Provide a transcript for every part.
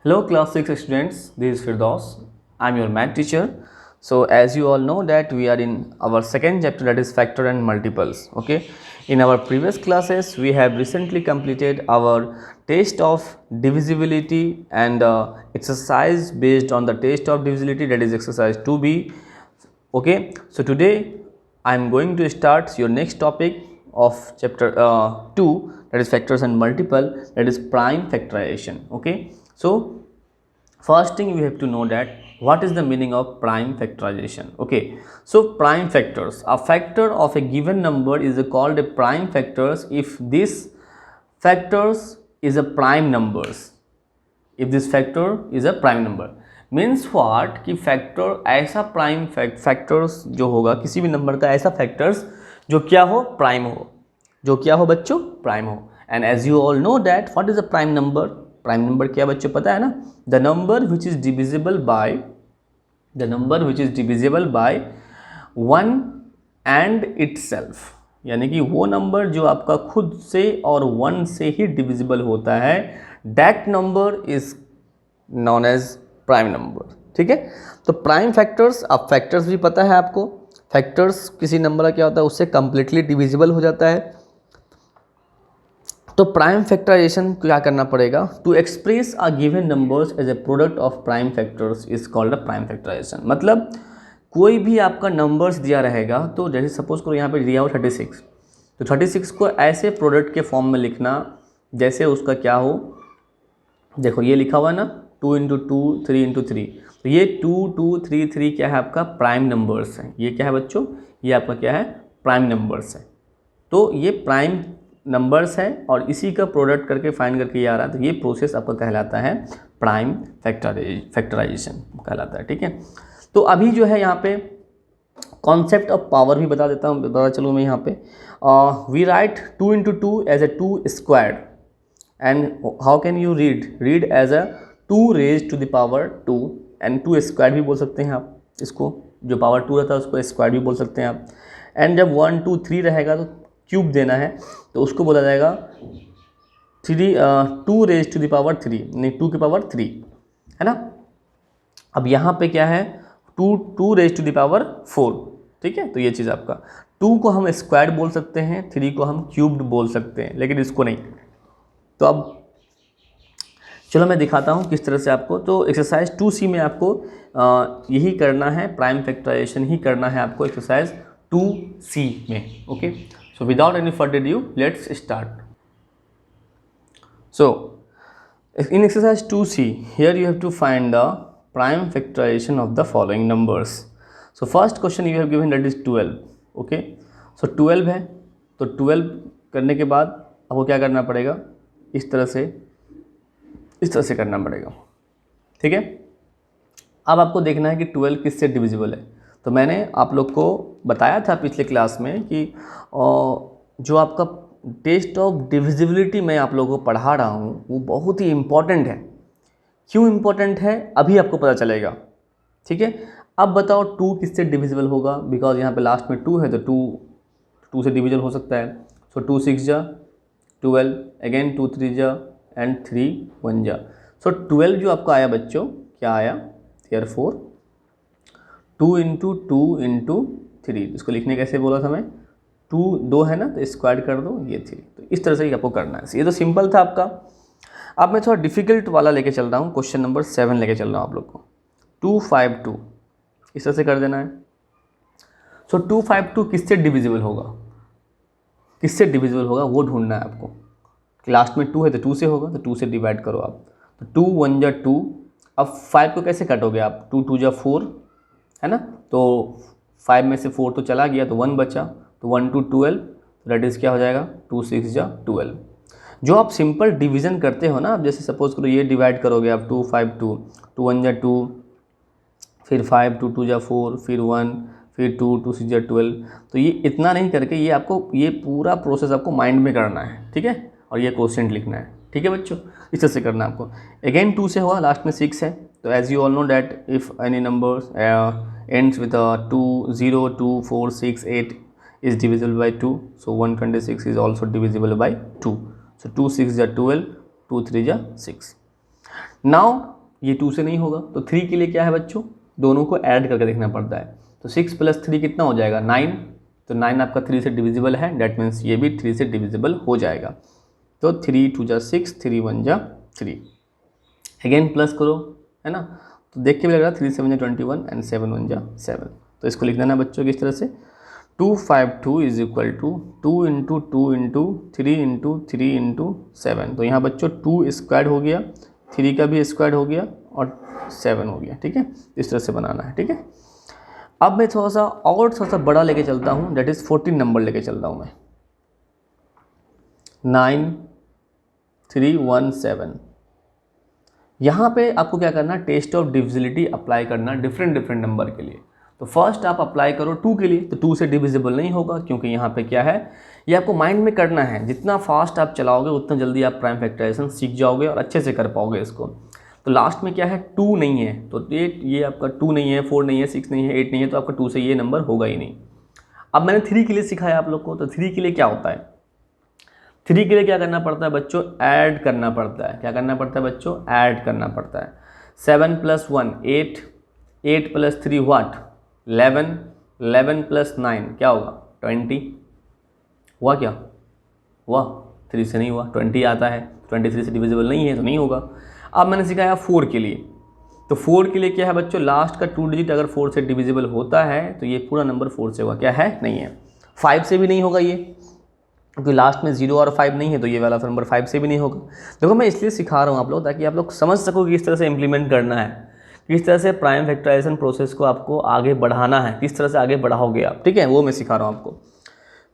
Hello class 6 students, this is Firdaus. I'm your math teacher. So as you all know that we are in our second chapter, that is factor and multiples. Okay, in our previous classes we have recently completed our test of divisibility and exercise based on the test of divisibility, that is exercise 2b. Okay, so today I am going to start your next topic of chapter 2, that is factors and multiple, that is prime factorization. Okay, so first thing we have to know that what is the meaning of prime factorization. Okay, so prime factors, a factor of a given number is called a prime factors if this factors is a prime numbers, if this factor is a prime number means what कि factor ऐसा prime factors जो होगा किसी भी number का, ऐसा factors जो क्या हो, प्राइम हो, जो क्या हो बच्चों, प्राइम हो. And as you all know that what is a prime number. Prime number क्या बच्चों पता है ना, the number which is divisible by, the number which is divisible by one and itself, यानी कि वो नंबर जो आपका खुद से और वन से ही डिविजिबल होता है, that number is known as prime number. ठीक है, तो प्राइम फैक्टर्स, अब फैक्टर्स भी पता है आपको, फैक्टर्स किसी नंबर का क्या होता है, उससे कंप्लीटली डिविजिबल हो जाता है. तो प्राइम फैक्टराइजेशन क्या करना पड़ेगा, to express a given numbers as a product of prime factors is called a prime factorisation. मतलब कोई भी आपका नंबर्स दिया रहेगा, तो जैसे सपोज करो यहाँ पे दिया हो 36, तो 36 को ऐसे प्रोडक्ट के फॉर्म में लिखना जैसे उसका क्या हो, देखो ये लिखा हुआ है ना 2 इंटू 2 3 इंटू 3, तो ये 2 2 3 3 क्या है आपका प्राइम नंबर्स है. ये क्या है बच्चों, ये आपका क्या है, प्राइम नंबर्स है. तो ये प्राइम नंबर्स है और इसी का प्रोडक्ट करके फाइंड करके ये आ रहा है, तो ये प्रोसेस आपका कहलाता है प्राइम फैक्टराइजेशन कहलाता है. ठीक है, तो अभी जो है यहाँ पे कॉन्सेप्ट ऑफ पावर भी बता देता हूँ, बता चलो मैं यहाँ पे. We write 2 into 2 as a 2 squared, and how can you read as a 2 raise to the power 2, and 2 square भी बोल सकते हैं आप इसको, जो पावर 2 रहता है उसको स्क्वायर भी बोल सकते हैं आप. एंड जब 1 2 3 रहेगा तो क्यूब देना है, तो उसको बोला जाएगा 2 रेज टू द पावर 3, नहीं 2 की पावर 3 है ना. अब यहाँ पे क्या है, 2 रेज टू द पावर 4. ठीक है, तो ये चीज़ आपका 2 को हम स्क्वायर बोल सकते हैं, 3 को हम क्यूब्ड बोल सकते हैं, लेकिन इसको नहीं. तो अब चलो मैं दिखाता हूँ किस तरह से आपको. तो एक्सरसाइज 2C में आपको यही करना है, प्राइम फैक्टराइजेशन ही करना है आपको एक्सरसाइज 2C में. Okay, so without any further due let's start. So in exercise 2C, here you have to find the prime factorization of the following numbers. So first question you have given, that is 12. okay, so 12 है, तो 12 करने के बाद आपको क्या करना पड़ेगा, इस तरह से करना पड़ेगा. ठीक है, अब आपको देखना है कि 12 किससे डिविजिबल है. तो मैंने आप लोग को बताया था पिछले क्लास में कि जो आपका टेस्ट ऑफ डिविजिबिलिटी मैं आप लोगों को पढ़ा रहा हूँ वो बहुत ही इम्पॉर्टेंट है. क्यों इम्पॉर्टेंट है अभी आपको पता चलेगा. ठीक है, अब बताओ 2 किससे डिविजिबल होगा, बिकॉज यहाँ पे लास्ट में 2 है, तो 2 से डिविजिबल हो सकता है. सो 2 6 जा 12, अगेन 2 3 जा एंड 3 1 जा. सो 12 जो आपका आया बच्चों, क्या आया, देयरफॉर 2 इंटू 2 इंटू 3, इसको लिखने कैसे बोला था मैं, 2 है ना, तो स्क्वायर कर दो ये 3. तो इस तरह से ही आपको करना है. ये तो सिंपल था आपका. अब मैं थोड़ा डिफिकल्ट वाला लेके चल रहा हूँ, क्वेश्चन नंबर 7 लेके चल रहा हूँ आप लोग को. 252 इस तरह से कर देना है. सो 252 किससे डिविजिबल होगा, किससे डिविजिबल होगा वो ढूंढना है आपको. लास्ट में 2 है तो 2 से होगा, तो 2 से डिवाइड करो आप, तो 2 1 जा 2. अब 5 को कैसे काटोगे आप, 2 2 जा 4 है ना, तो 5 में से 4 तो चला गया, तो 1 बचा, तो 1 2 12, दैट इज़ क्या हो जाएगा 2 6 जा 12. जो आप सिंपल डिवीज़न करते हो ना, आप जैसे सपोज करो ये डिवाइड करोगे आप 2 5 2, 2 1 जा 2, फिर 5 2 2 जा 4, फिर 1, फिर 2 2 6 जा 12. तो ये इतना नहीं करके ये आपको ये पूरा प्रोसेस आपको माइंड में करना है. ठीक है, और ये क्वेश्चन लिखना है. ठीक है बच्चों, इस तरह से करना है आपको. अगेन 2 से हुआ, लास्ट में 6 है, तो as you all know that if any number ends with a 2 0 2 4 6 8 is divisible by 2, so 126 is also divisible by 2. So 2 6 is 12, 2 3 is 6. Now ये 2 से नहीं होगा, तो 3 के लिए क्या है बच्चों, दोनों को ऐड करके देखना पड़ता है। तो 6 + 3 कितना हो जाएगा 9, तो 9 आपका 3 से डिविजिबल है, डैट मीन्स ये भी 3 से डिविजिबल हो जाएगा। तो 3 × 2 = 6, 3 × 1 = 3। अगेन प्लस करो, है ना, तो देख के भी लग रहा है 3 × 7 = 21 एंड 7 × 1 = 7। तो इसको लिख देना बच्चों किस तरह से, 252 = 2 × 2 × 2 × 3 × 3 × 7। तो यहाँ बच्चों 2 स्क्वायर्ड हो गया, 3 का भी स्क्वायर्ड हो गया और 7 हो गया, ठीक है। इस तरह से बनाना है, ठीक है। अब मैं थोड़ा सा बड़ा लेके चलता हूँ, दैट इज़ 14 नंबर लेके चलता हूँ मैं, 9317। यहाँ पे आपको क्या करना, टेस्ट ऑफ डिविजिबिलिटी अप्लाई करना डिफरेंट नंबर के लिए। तो फर्स्ट आप अप्लाई करो 2 के लिए, तो 2 से डिविजिबल नहीं होगा, क्योंकि यहाँ पे क्या है, ये आपको माइंड में करना है। जितना फास्ट आप चलाओगे उतना जल्दी आप प्राइम फैक्टराइजेशन सीख जाओगे और अच्छे से कर पाओगे इसको। तो लास्ट में क्या है, 2 नहीं है, तो ये आपका 2 नहीं है, 4 नहीं है, 6 नहीं है, 8 नहीं है, तो आपका 2 से ये नंबर होगा ही नहीं। अब मैंने 3 के लिए सिखाया आप लोग को, तो 3 के लिए क्या होता है, 3 के लिए क्या करना पड़ता है बच्चों, ऐड करना पड़ता है। क्या करना पड़ता है बच्चों, ऐड करना पड़ता है। 7 + 1 8, 8 + 3 व्हाट 11, 11 + 9 क्या होगा 20। हुआ क्या हुआ, 3 से नहीं हुआ, 20 आता है, 23 से डिविजिबल नहीं है तो नहीं होगा। अब मैंने सिखाया 4 के लिए, तो 4 के लिए क्या है बच्चों, लास्ट का 2 डिजिट अगर 4 से डिविजिबल होता है तो ये पूरा नंबर 4 से होगा, क्या है, नहीं है। 5 से भी नहीं होगा ये, क्योंकि लास्ट में 0 और 5 नहीं है, तो ये वाला नंबर 5 से भी नहीं होगा। देखो मैं इसलिए सिखा रहा हूँ आप लोग, ताकि आप लोग समझ सको कि किस तरह से इम्प्लीमेंट करना है, किस तरह से प्राइम फैक्टराइजेशन प्रोसेस को आपको आगे बढ़ाना है, किस तरह से आगे बढ़ाओगे आप, ठीक है, वो मैं सिखा रहा हूँ आपको।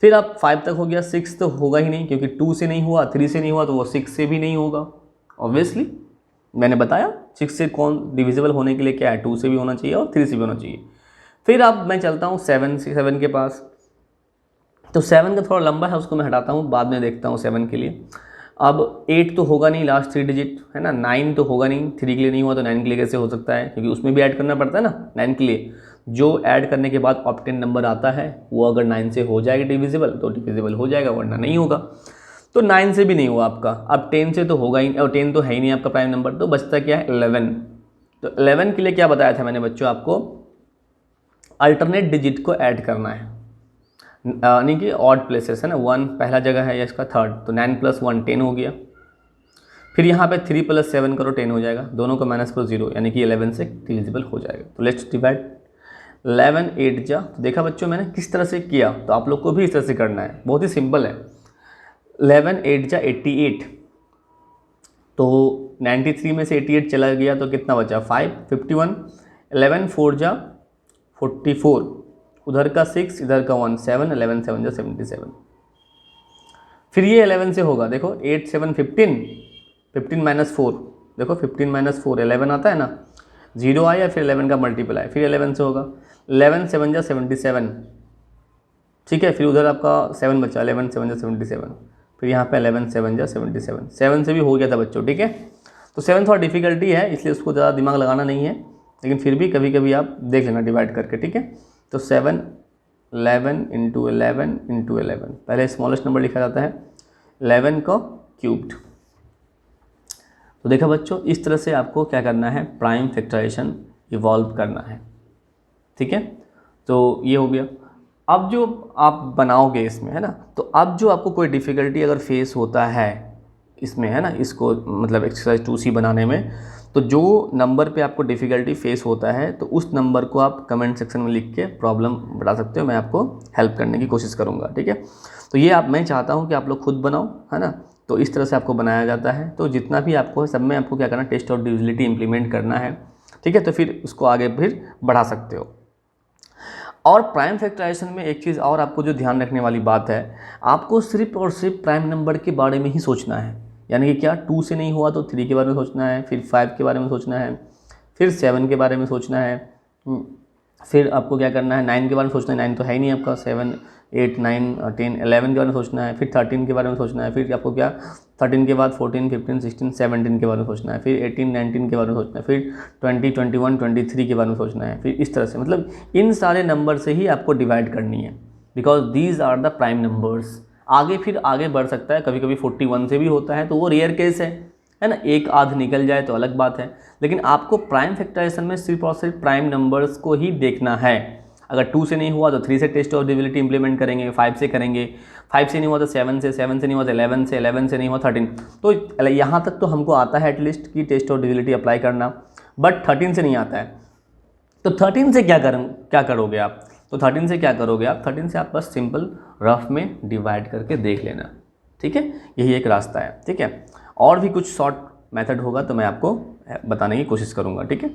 फिर आप 5 तक हो गया, 6 तो होगा ही नहीं, क्योंकि 2 से नहीं हुआ, 3 से नहीं हुआ, तो वो 6 से भी नहीं होगा। ऑब्वियसली मैंने बताया 6 से कौन डिविजिबल होने के लिए क्या है, 2 से भी होना चाहिए और 3 से भी होना चाहिए। फिर अब मैं चलता हूँ 7 के पास, तो 7 का थोड़ा लंबा है, उसको मैं हटाता हूँ, बाद में देखता हूँ 7 के लिए। अब 8 तो होगा नहीं, लास्ट 3 डिजिट है ना, 9 तो होगा नहीं, 3 के लिए नहीं हुआ, तो 9 के लिए कैसे हो सकता है, क्योंकि उसमें भी ऐड करना पड़ता है ना 9 के लिए। जो ऐड करने के बाद ऑप्टेन नंबर आता है वो अगर 9 से हो जाएगा डिविजिबल तो डिविजिबल हो जाएगा, वरना नहीं होगा। तो 9 से भी नहीं हुआ आपका, अब 10 से तो होगा ही, और 10 तो है ही नहीं आपका प्राइम नंबर, तो बचता क्या है 11। तो 11 के लिए क्या बताया था मैंने बच्चों आपको, अल्टरनेट डिजिट को ऐड करना है, यानी कि ऑड प्लेसेस है ना, 1 पहला जगह है या इसका 3rd, तो 9 + 1 10 हो गया। फिर यहाँ पे 3 + 7 करो 10 हो जाएगा, दोनों को माइनस करो 0, यानी कि 11 से डिविजिबल हो जाएगा। तो लेट्स डिवाइड, 11 8 जा, तो देखा बच्चों मैंने किस तरह से किया, तो आप लोग को भी इस तरह से करना है, बहुत ही सिंपल है। 11 8 जा 88, तो 93 में से 88 चला गया तो कितना बचा 5 51, 11 4 जा 44, उधर का 6 इधर का 1 7, 11 7 जा 77। फिर ये 11 से होगा, देखो 8 7 15, 15 - 4, देखो 15 - 4 11 आता है ना, 0 आया, फिर 11 का मल्टीप्लाई, फिर 11 से होगा, 11 7 जा 77, ठीक है। फिर उधर आपका 7 बचा, 11 7 जा 77, फिर यहाँ पे 11 7 जा 77, 7 से भी हो गया था बच्चों, ठीक है। तो 7 थोड़ा डिफिकल्टी है, इसलिए उसको ज़्यादा दिमाग लगाना नहीं है, लेकिन फिर भी कभी कभी आप देख लेना डिवाइड करके, ठीक है। तो 7 11 × 11 × 11, पहले स्मॉलेस्ट नंबर लिखा जाता है, 11 को क्यूब्ड। तो देखा बच्चों, इस तरह से आपको क्या करना है, प्राइम फैक्टराइजेशन इवॉल्व करना है, ठीक है। तो ये हो गया। अब जो आप बनाओगे इसमें, है ना, तो अब जो आपको कोई डिफ़िकल्टी अगर फेस होता है इसमें, है ना, इसको मतलब एक्सरसाइज 2C बनाने में, तो जो नंबर पे आपको डिफ़िकल्टी फेस होता है तो उस नंबर को आप कमेंट सेक्शन में लिख के प्रॉब्लम बता सकते हो, मैं आपको हेल्प करने की कोशिश करूँगा, ठीक है। तो ये मैं चाहता हूँ कि आप लोग खुद बनाओ, है ना, तो इस तरह से आपको बनाया जाता है। तो जितना भी आपको है सब में आपको क्या करना, टेस्ट ऑफ डिविजिबिलिटी इंप्लीमेंट करना है, ठीक है। तो फिर उसको आगे फिर बढ़ा सकते हो। और प्राइम फैक्टराइजेशन में एक चीज़ और आपको जो ध्यान रखने वाली बात है, आपको सिर्फ और सिर्फ प्राइम नंबर के बारे में ही सोचना है, यानी कि क्या 2 से नहीं हुआ तो 3 के बारे में सोचना है, फिर 5 के बारे में सोचना है, फिर 7 के बारे में सोचना है, फिर आपको क्या करना है 9 के बारे में सोचना है, 9 तो है ही नहीं आपका, 7 8 9 10 11 के बारे में सोचना है, फिर 13 के बारे में सोचना है, फिर आपको क्या 13 के बाद 14 15 16 17 के बारे में सोचना है, फिर 18 19 के बारे में सोचना है, फिर 20 21 23 के बारे में सोचना है, फिर इस तरह से, मतलब इन सारे नंबर से ही आपको डिवाइड करनी है, because these are the prime numbers. आगे फिर आगे बढ़ सकता है, कभी कभी 41 से भी होता है, तो वो रेयर केस है, है ना, एक आध निकल जाए तो अलग बात है, लेकिन आपको प्राइम फैक्टराइजेशन में सिर्फ और सिर्फ प्राइम नंबर्स को ही देखना है। अगर 2 से नहीं हुआ तो 3 से टेस्ट ऑफ डिविलिटी इंप्लीमेंट करेंगे, 5 से करेंगे, 5 से नहीं हुआ तो 7 से, 7 से नहीं हुआ तो 11 से, 11 से नहीं हुआ 13। तो यहाँ तक तो हमको आता है एटलीस्ट कि टेस्ट ऑफ डिविलिटी अप्लाई करना, बट 13 से नहीं आता है। तो 13 से क्या करोगे आप? तो 13 से क्या करोगे आप? 13 से आप बस सिंपल रफ में डिवाइड करके देख लेना, ठीक है, यही एक रास्ता है, ठीक है। और भी कुछ शॉर्ट मेथड होगा तो मैं आपको बताने की कोशिश करूँगा, ठीक है।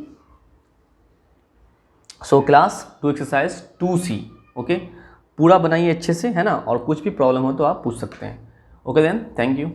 So class 2 exercise 2C, okay, पूरा बनाइए अच्छे से, है ना, और कुछ भी प्रॉब्लम हो तो आप पूछ सकते हैं। Okay then, thank you.